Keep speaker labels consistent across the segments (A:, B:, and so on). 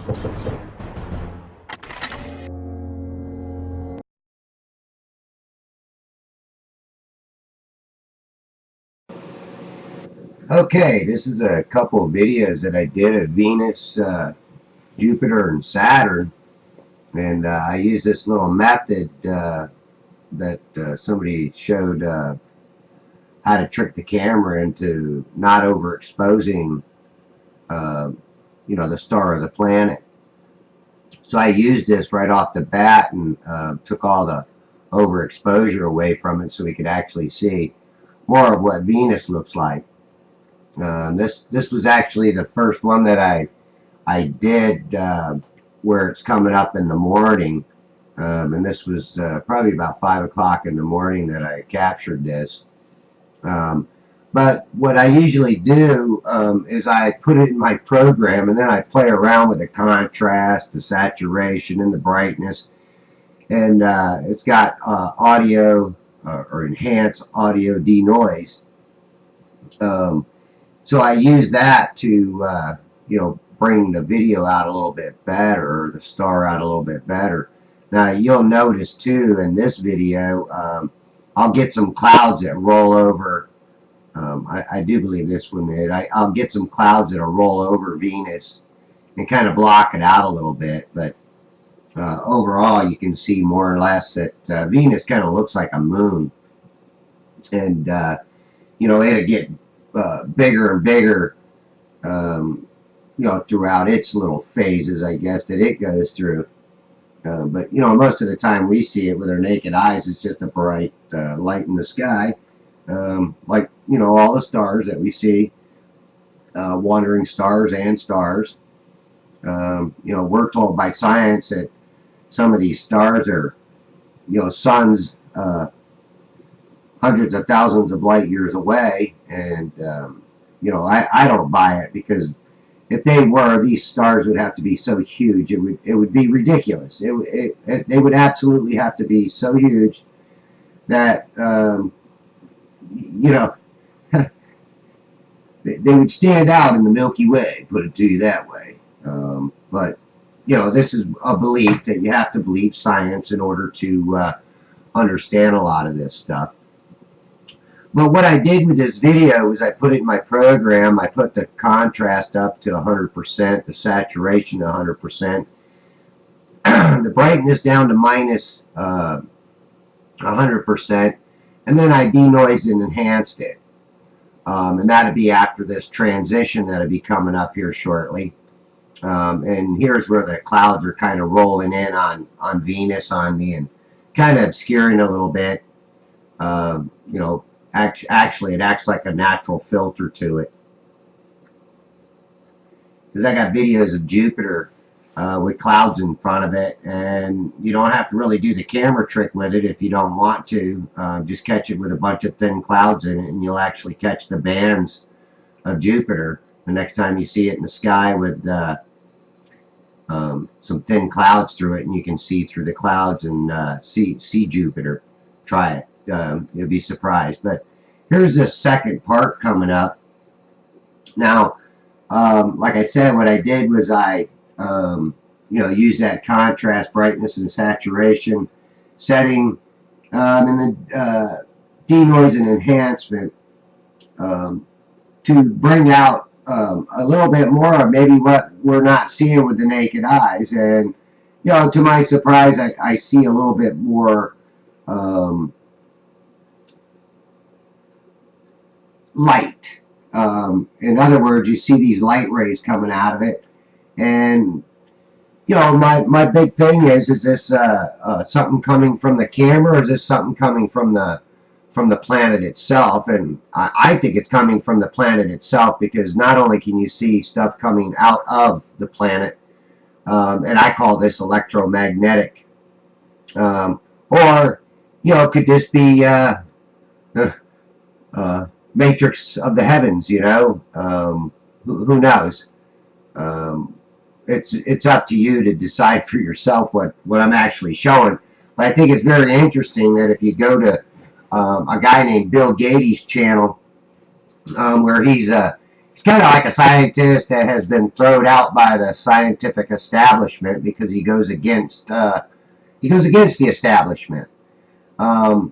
A: Okay, this is a couple of videos that I did of Venus, Jupiter, and Saturn, and I used this little method that somebody showed how to trick the camera into not overexposing, the star or the planet. So I used this right off the bat and took all the overexposure away from it so we could actually see more of what Venus looks like. This was actually the first one that I did where it's coming up in the morning, and this was probably about 5 o'clock in the morning that I captured this. But what I usually do is I put it in my program and then I play around with the contrast, the saturation, and the brightness. And it's got audio or enhanced audio denoise. So I use that to, bring the video out a little bit better, or the star out a little bit better. Now you'll notice too in this video, I'll get some clouds that roll over. I do believe this one did. I'll get some clouds that'll roll over Venus and kind of block it out a little bit. But overall, you can see more or less that Venus kind of looks like a moon. And, it'll get bigger and bigger, throughout its little phases, I guess, that it goes through. But, most of the time we see it with our naked eyes, it's just a bright light in the sky. Like, all the stars that we see, wandering stars and stars. We're told by science that some of these stars are, suns hundreds of thousands of light years away. And, I don't buy it, because if they were, these stars would have to be so huge, it would be ridiculous. They would absolutely have to be so huge that, they would stand out in the Milky Way, put it to you that way. But, this is a belief that you have to believe science in order to understand a lot of this stuff. But what I did with this video is I put it in my program. I put the contrast up to 100%, the saturation to 100%, the brightness down to minus 100%, and then I denoised and enhanced it. And that'll be after this transition that'll be coming up here shortly. And here's where the clouds are kind of rolling in on Venus on me and kind of obscuring a little bit. Actually, it acts like a natural filter to it. Because I got videos of Jupiter with clouds in front of it, and you don't have to really do the camera trick with it if you don't want to. Just catch it with a bunch of thin clouds in it, and you'll actually catch the bands of Jupiter the next time you see it in the sky with some thin clouds through it, and you can see through the clouds and see Jupiter. Try it. You'll be surprised. But here's the second part coming up. Now, like I said, what I did was I use that contrast, brightness, and saturation setting, and the denoise and enhancement to bring out a little bit more of maybe what we're not seeing with the naked eyes. And, to my surprise, I see a little bit more light. In other words, you see these light rays coming out of it. And, my big thing is this something coming from the camera, or is this something coming from the planet itself? And I think it's coming from the planet itself, because not only can you see stuff coming out of the planet, and I call this electromagnetic, or, could this be the matrix of the heavens, who knows? It's up to you to decide for yourself what I'm actually showing. But I think it's very interesting that if you go to a guy named Bill Gates' channel, where he's He's kind of like a scientist that has been thrown out by the scientific establishment because he goes against the establishment. Now,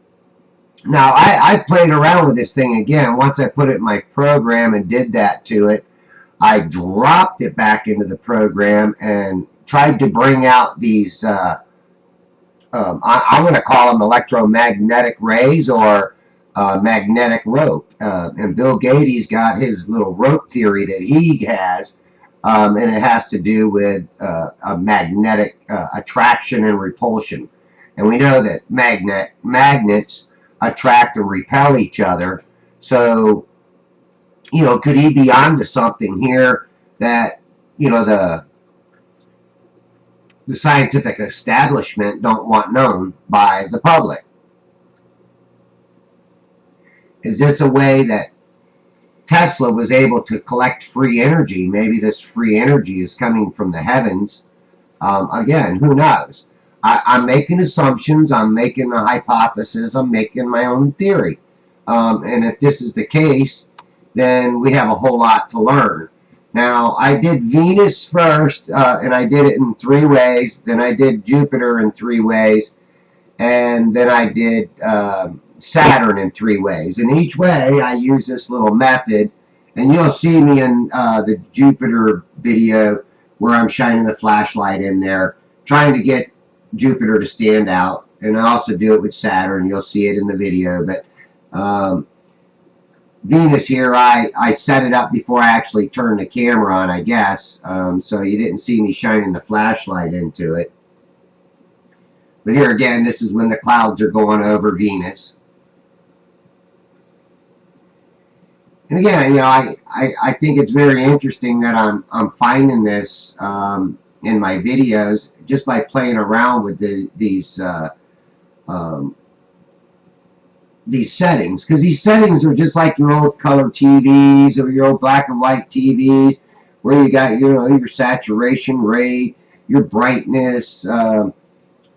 A: I played around with this thing again. Once I put it in my program and did that to it, I dropped it back into the program and tried to bring out these, I'm going to call them electromagnetic rays or magnetic rope. And Bill Gates got his little rope theory that he has, and it has to do with a magnetic attraction and repulsion. And we know that magnets attract and repel each other. So, could he be onto something here that, the scientific establishment don't want known by the public? Is this a way that Tesla was able to collect free energy? Maybe this free energy is coming from the heavens. Again, who knows? I'm making assumptions. I'm making a hypothesis. I'm making my own theory. And if this is the case, then we have a whole lot to learn. Now, I did Venus first, and I did it in 3 ways. Then I did Jupiter in 3 ways. And then I did Saturn in 3 ways. And each way, I use this little method. And you'll see me in the Jupiter video where I'm shining the flashlight in there, trying to get Jupiter to stand out. And I also do it with Saturn. You'll see it in the video. But Venus here, I set it up before I actually turned the camera on, I guess. So you didn't see me shining the flashlight into it. But here again, this is when the clouds are going over Venus. And again, I think it's very interesting that I'm finding this in my videos just by playing around with these settings, because these settings are just like your old color TVs or your old black and white TVs, where you got your saturation rate, your brightness,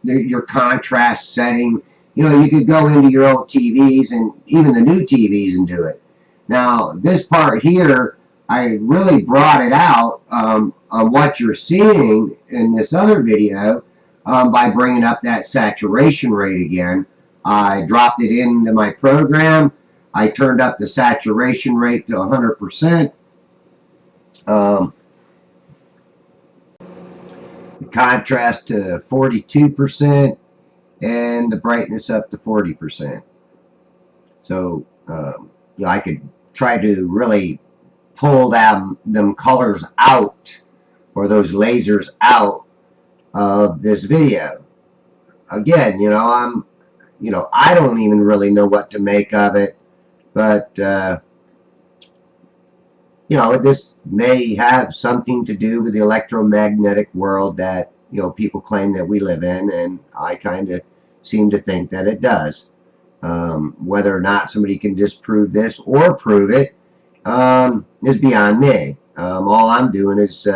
A: your contrast setting. You could go into your old TVs and even the new TVs and do it. Now, this part here, I really brought it out on what you're seeing in this other video by bringing up that saturation rate again. I dropped it into my program. I turned up the saturation rate to 100%. The contrast to 42%, and the brightness up to 40%. So I could try to really pull them colors out, or those lasers out of this video. Again, I don't even really know what to make of it, but this may have something to do with the electromagnetic world that people claim that we live in, and I kind of seem to think that it does. Whether or not somebody can disprove this or prove it is beyond me. All I'm doing is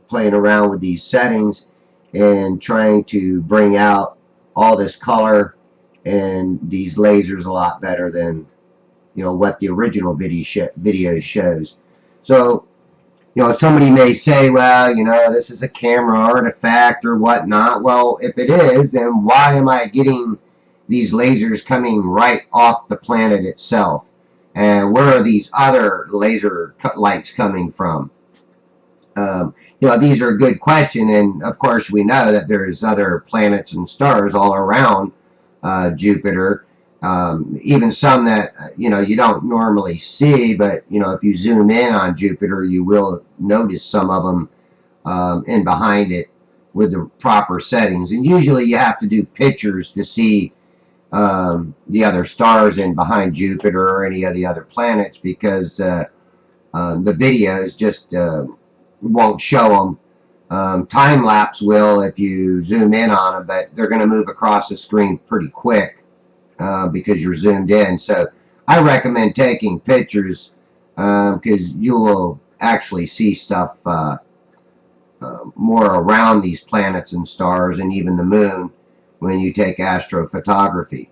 A: playing around with these settings and trying to bring out all this color and these lasers a lot better than what the original video shows. So somebody may say, well, this is a camera artifact or whatnot. Well, if it is, then why am I getting these lasers coming right off the planet itself? And where are these other laser lights coming from? These are a good question, and of course we know that there's other planets and stars all around Jupiter, even some that you don't normally see, but if you zoom in on Jupiter, you will notice some of them in behind it with the proper settings. And usually you have to do pictures to see the other stars in behind Jupiter or any of the other planets, because the videos just won't show them. Time lapse will if you zoom in on them, but they're going to move across the screen pretty quick because you're zoomed in. So I recommend taking pictures because you will actually see stuff more around these planets and stars and even the moon when you take astrophotography.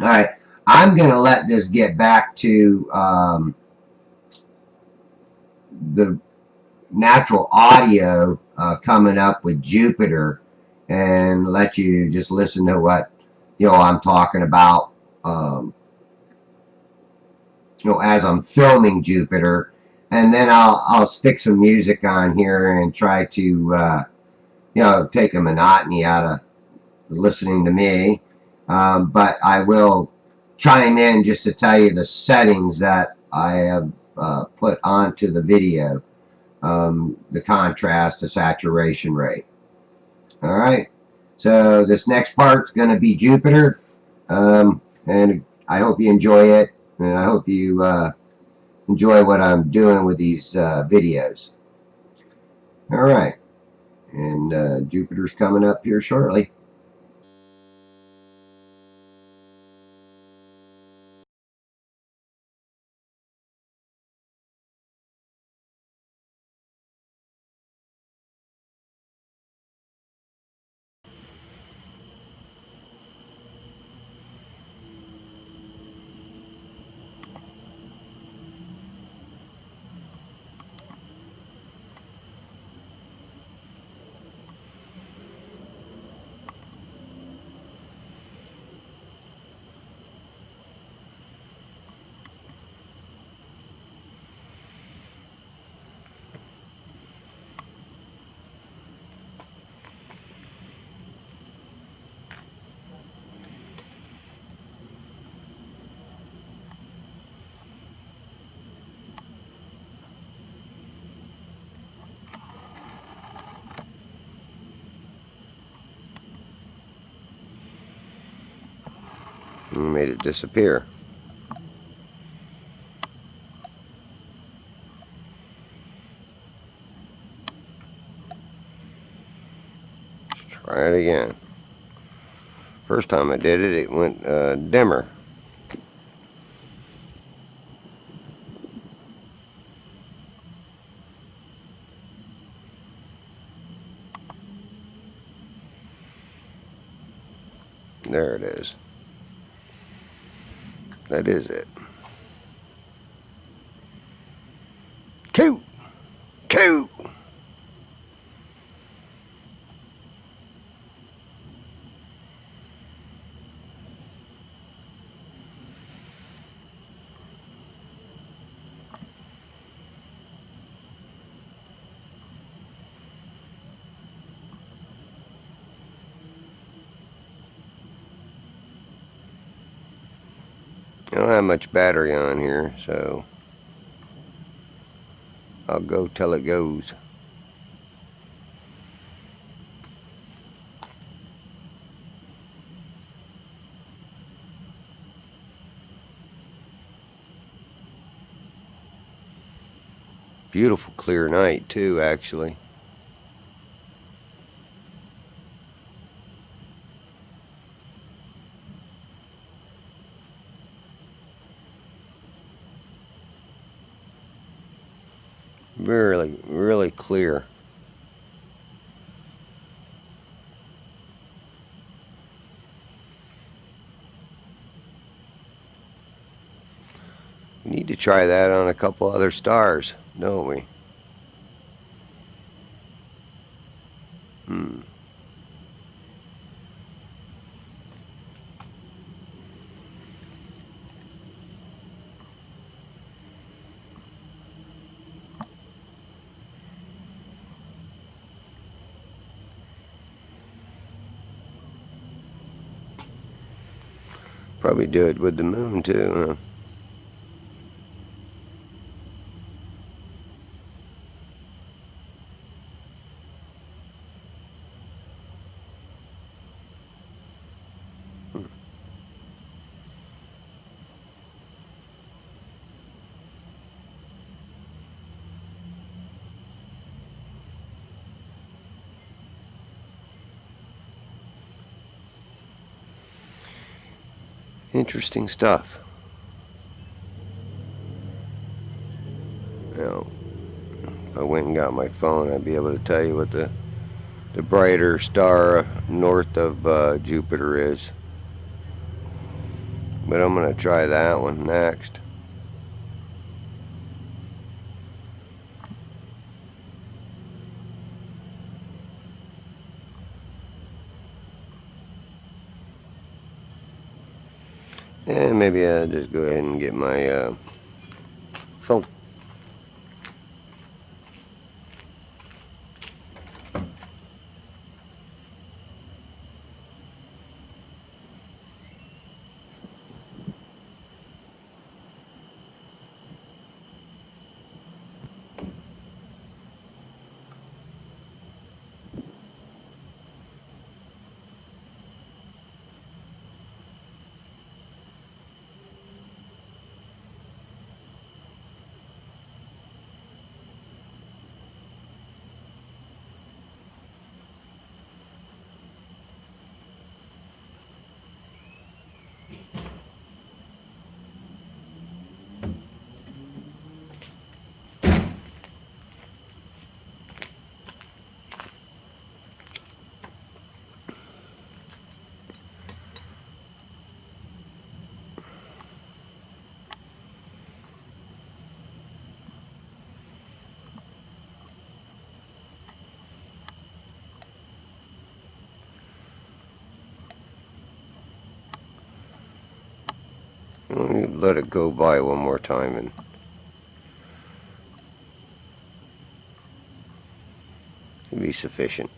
A: All right, I'm going to let this get back to the natural audio coming up with Jupiter, and let you just listen to what I'm talking about. As I'm filming Jupiter, and then I'll stick some music on here and try to take the monotony out of listening to me. But I will chime in just to tell you the settings that I have put onto the video. The contrast, the saturation rate. All right. So this next part's going to be Jupiter. And I hope you enjoy it. And I hope you enjoy what I'm doing with these videos. All right. And Jupiter's coming up here shortly. Made it disappear. Let's try it again. First time I did it, it went dimmer. There it is. That is it. Coo! Coo! I don't have much battery on here, so I'll go till it goes. Beautiful clear night too, actually. Really, really clear. We need to try that on a couple other stars, don't we? Probably do it with the moon too, huh? Interesting stuff. If I went and got my phone, I'd be able to tell you what the brighter star north of Jupiter is. But I'm going to try that one next. And maybe I'll just go ahead and get my phone. Let me let it go by one more time and it'll be sufficient.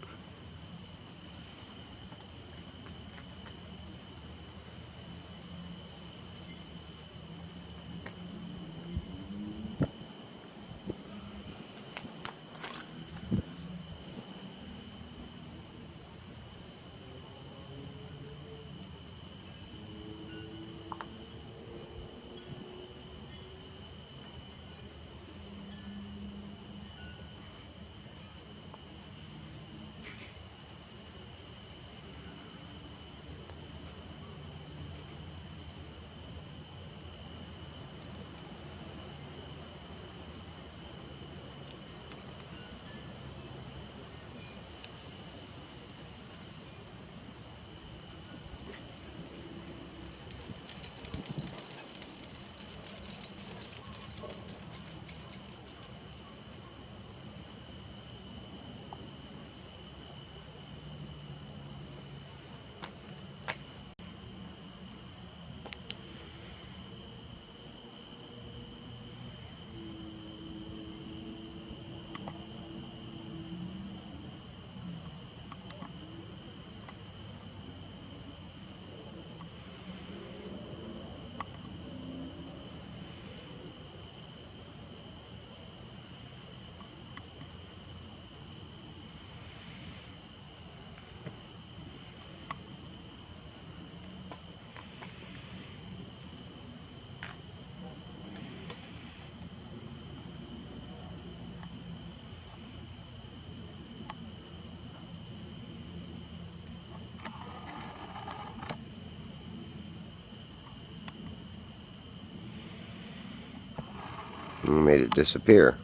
A: And made it disappear.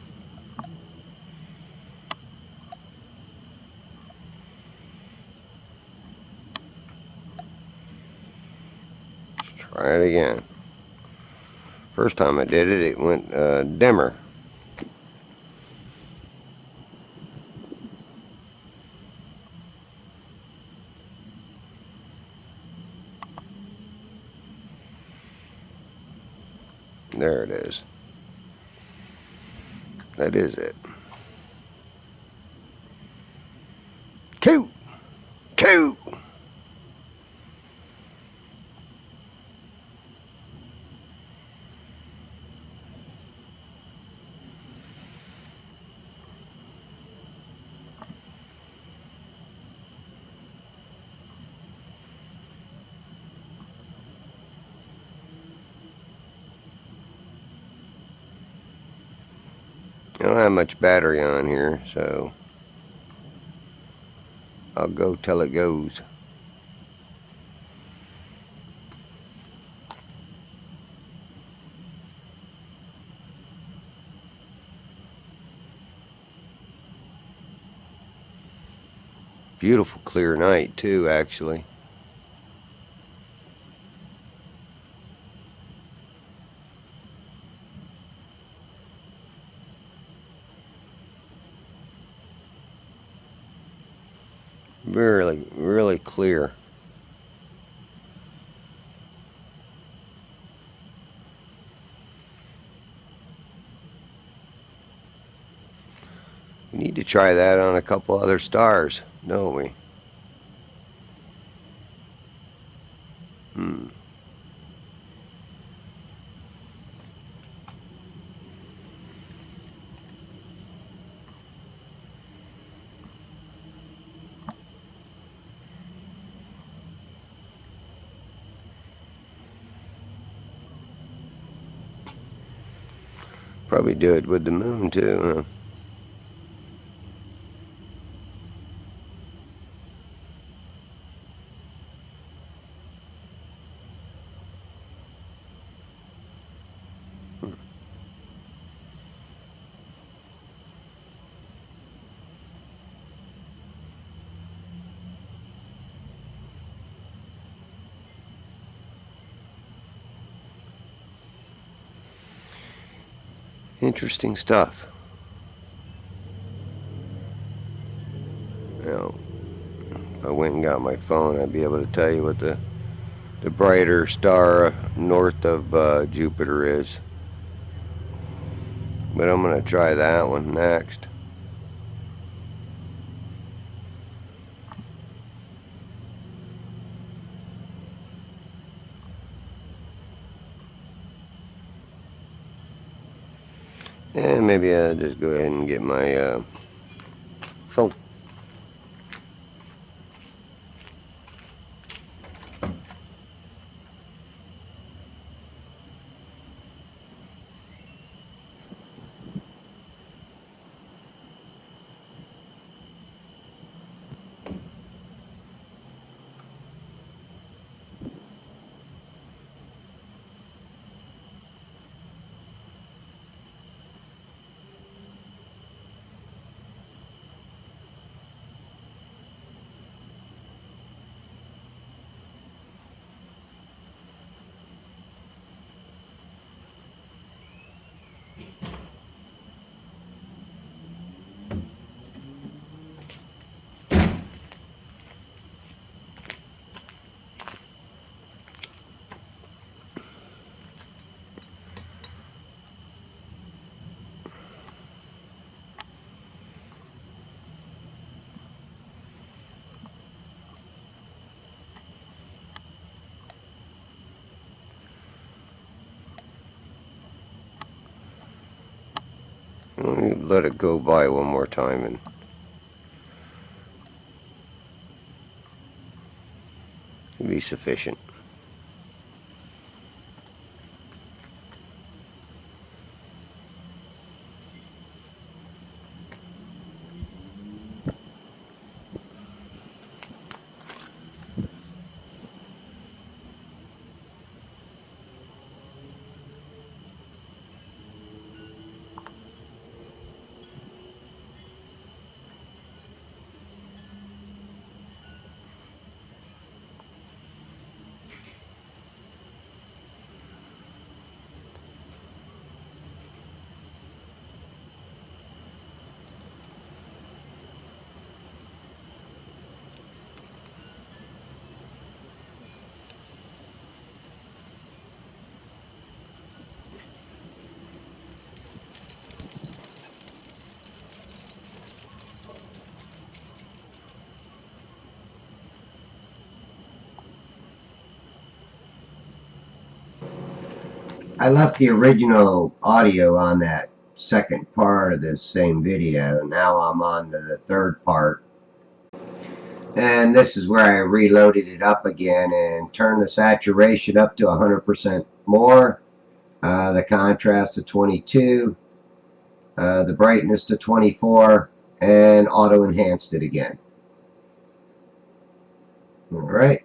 A: Let's try it again. First time I did it, it went dimmer. There it is. That is it. Two! Two! I don't have much battery on here, so I'll go till it goes. Beautiful clear night too, actually. Really, really clear.
B: try that on a couple other stars, don't we? Hmm. Probably do it with the moon too, huh? Interesting stuff. You know, if I went and got my phone, I'd be able to tell you what the brighter star north of Jupiter is. But I'm going to try that one next. And maybe I'll just go ahead and get my phone. Let me let it go by one more time and it'll be sufficient.
A: I left the original audio on that second part of this same video. Now I'm on to the third part. And this is where I reloaded it up again and turned the saturation up to 100% more, the contrast to 22, the brightness to 24, and auto enhanced it again. Alright,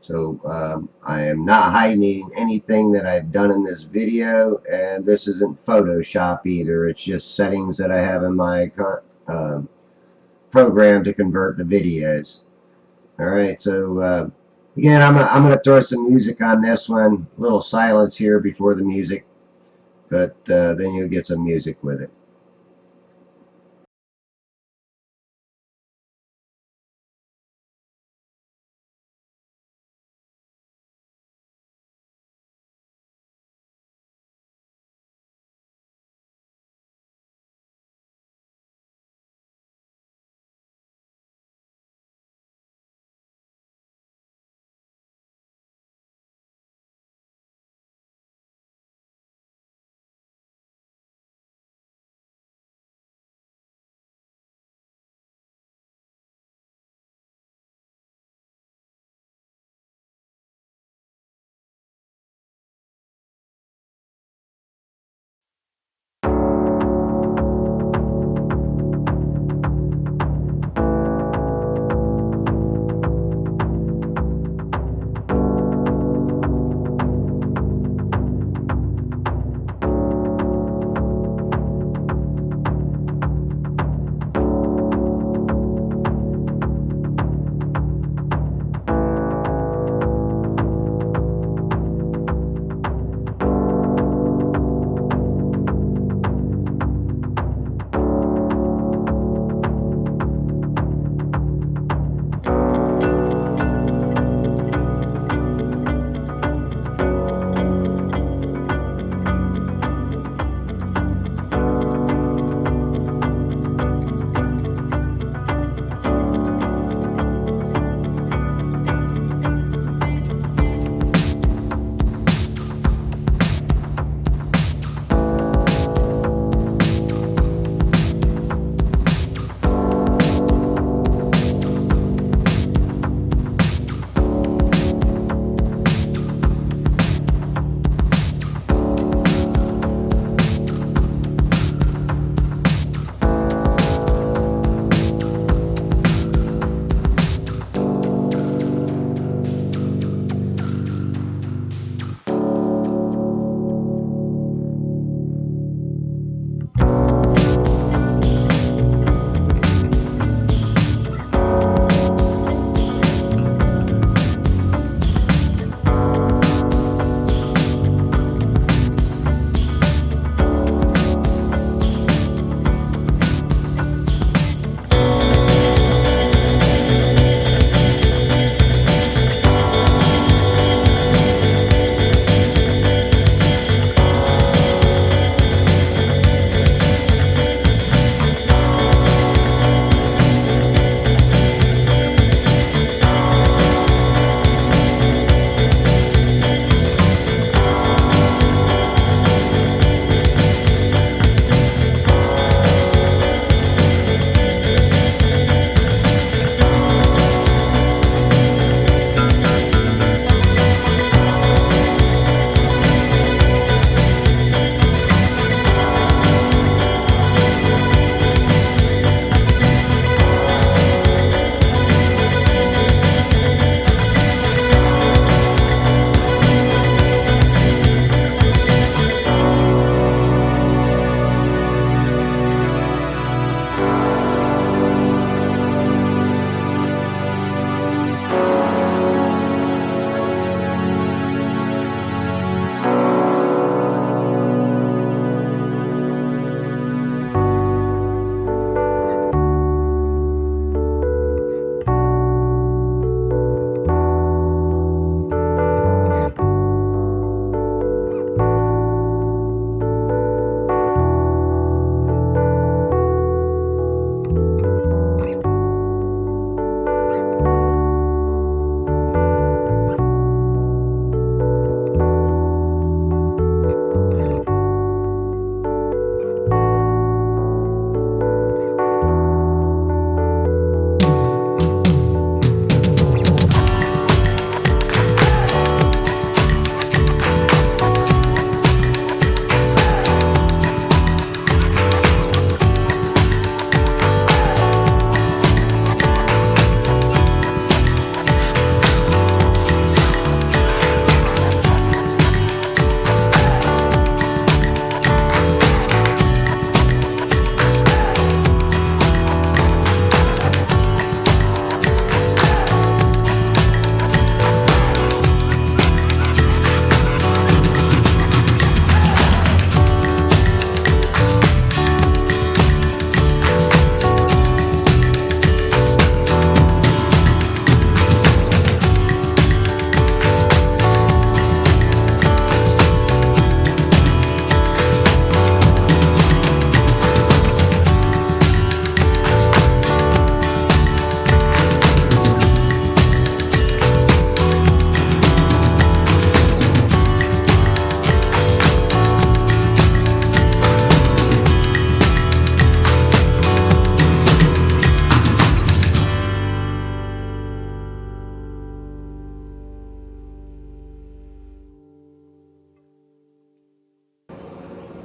A: so I am not hiding anything that I've done in this video, and this isn't Photoshop either. It's just settings that I have in my program to convert the videos. Alright, so again, I'm going to throw some music on this one. A little silence here before the music, but then you'll get some music with it.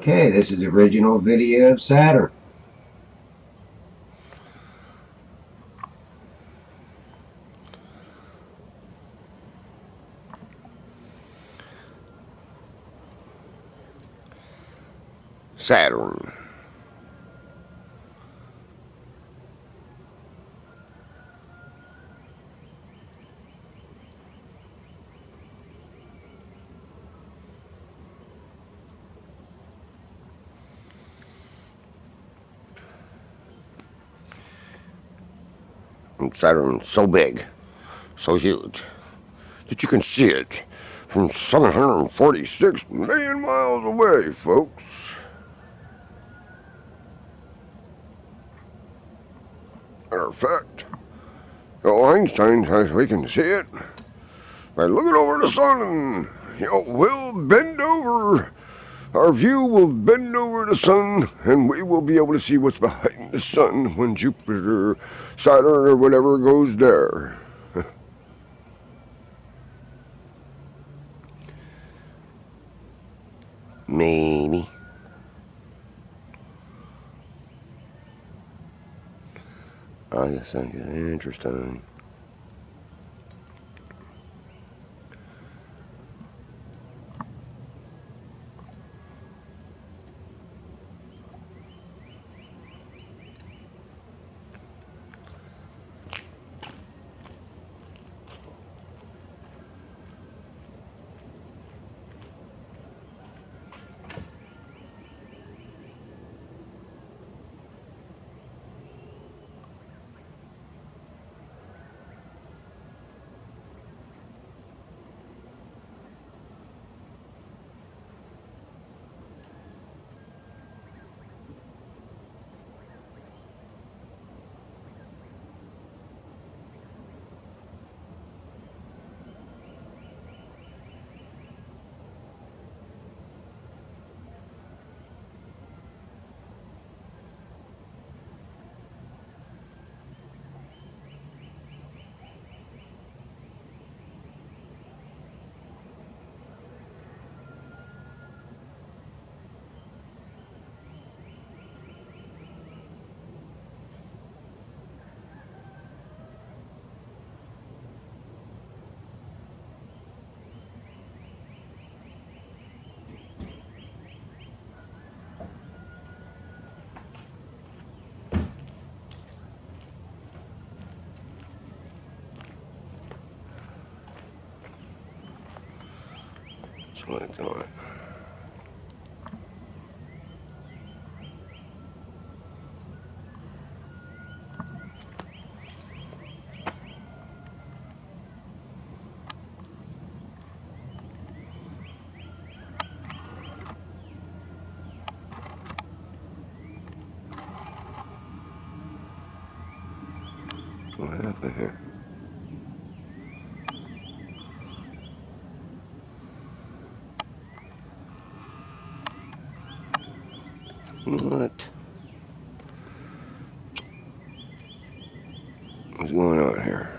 A: Okay, this is the original video of Saturn.
B: Saturn. And Saturn's so big, so huge, that you can see it from 746 million miles away, folks. Matter of fact, Einstein says we can see it by looking over the sun, and we'll bend over. Our view will bend over the sun, and we will be able to see what's behind the sun when Jupiter, Saturn, or whatever goes there. Maybe. I just think it's interesting. That's what I thought. What happened here? What? What's going on here?